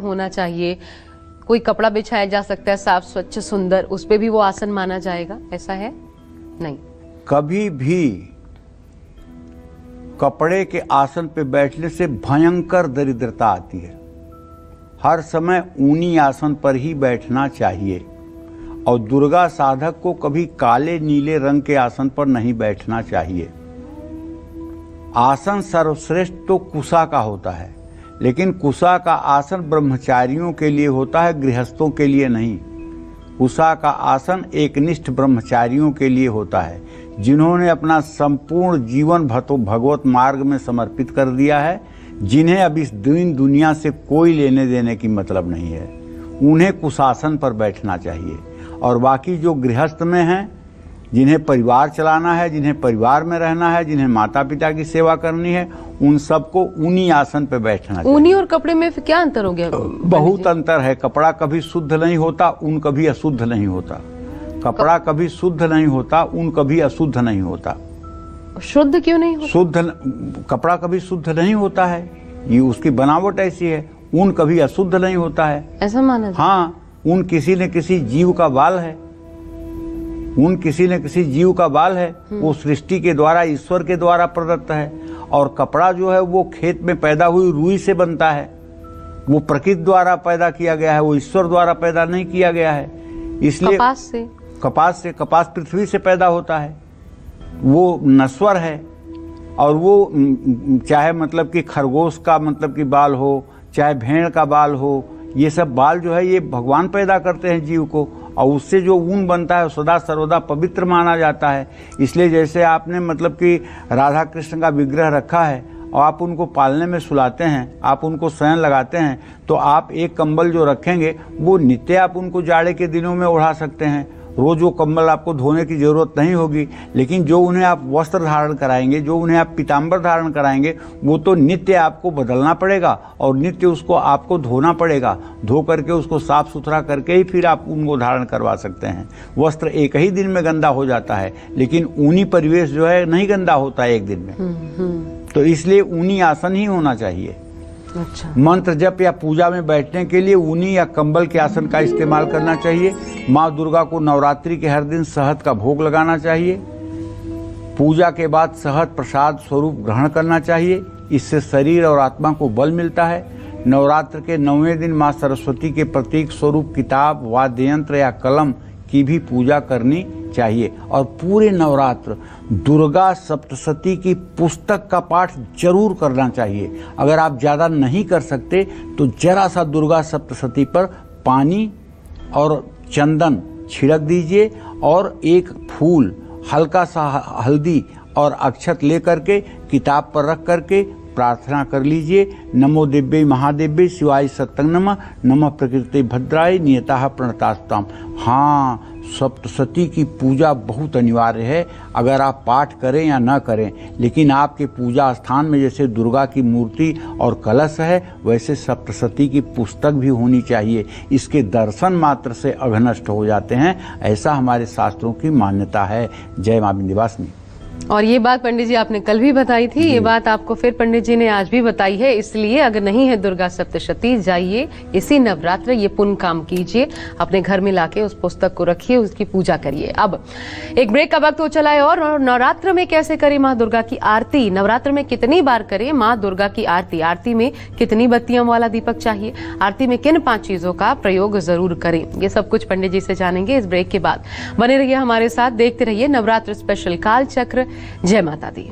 होना चाहिए, कोई कपड़ा बिछाया जा सकता है साफ स्वच्छ सुंदर, उस पे भी वो आसन माना जाएगा, ऐसा है? नहीं, कभी भी कपड़े के आसन पे बैठने से भयंकर दरिद्रता आती है। हर समय ऊनी आसन पर ही बैठना चाहिए और दुर्गा साधक को कभी काले नीले रंग के आसन पर नहीं बैठना चाहिए। आसन सर्वश्रेष्ठ तो कुशा का होता है, लेकिन कुशा का आसन ब्रह्मचारियों के लिए होता है, गृहस्थों के लिए नहीं। कुशा का आसन एकनिष्ठ ब्रह्मचारियों के लिए होता है, जिन्होंने अपना संपूर्ण जीवन भगवत मार्ग में समर्पित कर दिया है, जिन्हें अब इस दुनिया से कोई लेने देने की मतलब नहीं है। उन्हें कुशासन पर बैठना चाहिए। और बाकी जो गृहस्थ में हैं, जिन्हें परिवार चलाना है, जिन्हें परिवार में रहना है, जिन्हें माता पिता की सेवा करनी है, उन सबको ऊनी आसन पर बैठना चाहिए। ऊनी और कपड़े में फिर क्या अंतर हो गया? बहुत अंतर है। कपड़ा कभी शुद्ध नहीं होता, ऊन कभी अशुद्ध नहीं होता। कपड़ा कभी शुद्ध नहीं होता, ऊन कभी अशुद्ध नहीं होता। शुद्ध क्यों नहीं होता? शुद्ध कपड़ा कभी शुद्ध नहीं होता है, ये उसकी बनावट ऐसी है। ऊन कभी अशुद्ध नहीं होता है, ऐसा माना जाए? हाँ, ऊन किसी न किसी जीव का बाल है। ऊन किसी न किसी जीव का बाल है, वो सृष्टि के द्वारा, ईश्वर के द्वारा प्रदत्त है। और कपड़ा जो है वो खेत में पैदा हुई रुई से बनता है, वो प्रकृति द्वारा पैदा किया गया है, वो ईश्वर द्वारा पैदा नहीं किया गया है। इसलिए कपास पृथ्वी से पैदा होता है, वो नश्वर है। और वो चाहे मतलब कि खरगोश का मतलब कि बाल हो, चाहे भेड़ का बाल हो, ये सब बाल जो है ये भगवान पैदा करते हैं जीव को, और उससे जो ऊन बनता है सदा सर्वदा पवित्र माना जाता है। इसलिए जैसे आपने मतलब कि राधा कृष्ण का विग्रह रखा है और आप उनको पालने में सुलाते हैं, आप उनको शयन लगाते हैं, तो आप एक कंबल जो रखेंगे वो नित्य आप उनको जाड़े के दिनों में ओढ़ा सकते हैं। रोज वो कंबल आपको धोने की जरूरत नहीं होगी। लेकिन जो उन्हें आप वस्त्र धारण कराएंगे, जो उन्हें आप पीताम्बर धारण कराएंगे, वो तो नित्य आपको बदलना पड़ेगा और नित्य उसको आपको धोना पड़ेगा। धो करके उसको साफ सुथरा करके ही फिर आप उनको धारण करवा सकते हैं। वस्त्र एक ही दिन में गंदा हो जाता है, लेकिन ऊनी परिवेश जो है नहीं गंदा होता है एक दिन में। तो इसलिए ऊनी आसन ही होना चाहिए। अच्छा। मंत्र जप या पूजा में बैठने के लिए ऊनी या कंबल के आसन का इस्तेमाल करना चाहिए। माँ दुर्गा को नवरात्रि के हर दिन शहद का भोग लगाना चाहिए। पूजा के बाद शहद प्रसाद स्वरूप ग्रहण करना चाहिए, इससे शरीर और आत्मा को बल मिलता है। नवरात्र के 9वें दिन माँ सरस्वती के प्रतीक स्वरूप किताब, वाद्य यंत्र या कलम की भी पूजा करनी चाहिए। और पूरे नवरात्र दुर्गा सप्तशती की पुस्तक का पाठ जरूर करना चाहिए। अगर आप ज़्यादा नहीं कर सकते तो जरा सा दुर्गा सप्तशती पर पानी और चंदन छिड़क दीजिए और एक फूल, हल्का सा हल्दी और अक्षत ले करके किताब पर रख करके प्रार्थना कर लीजिए। नमो दिव्य महादेव्य शिवाय सत्यं नमः, नमः प्रकृति भद्राय नियतः प्रणतास्ताम। हाँ, सप्तशती की पूजा बहुत अनिवार्य है, अगर आप पाठ करें या ना करें। लेकिन आपके पूजा स्थान में जैसे दुर्गा की मूर्ति और कलश है, वैसे सप्तशती की पुस्तक भी होनी चाहिए। इसके दर्शन मात्र से अघनष्ट हो जाते हैं, ऐसा हमारे शास्त्रों की मान्यता है। जय मां विंध्यवासिनी। और ये बात पंडित जी आपने कल भी बताई थी, ये बात आपको फिर पंडित जी ने आज भी बताई है। इसलिए अगर नहीं है दुर्गा सप्तशती, जाइए इसी नवरात्र ये पुण्य काम कीजिए, अपने घर में लाके उस पुस्तक को रखिए, उसकी पूजा करिए। अब एक ब्रेक का वक्त हो चला है और नवरात्र में कैसे करें माँ दुर्गा की आरती, नवरात्र में कितनी बार करें माँ दुर्गा की आरती, आरती में कितनी बत्तियों वाला दीपक चाहिए, आरती में किन 5 चीजों का प्रयोग जरूर करें, ये सब कुछ पंडित जी से जानेंगे इस ब्रेक के बाद। बने रहिए हमारे साथ, देखते रहिए नवरात्र स्पेशल काल चक्र। जय माता दी।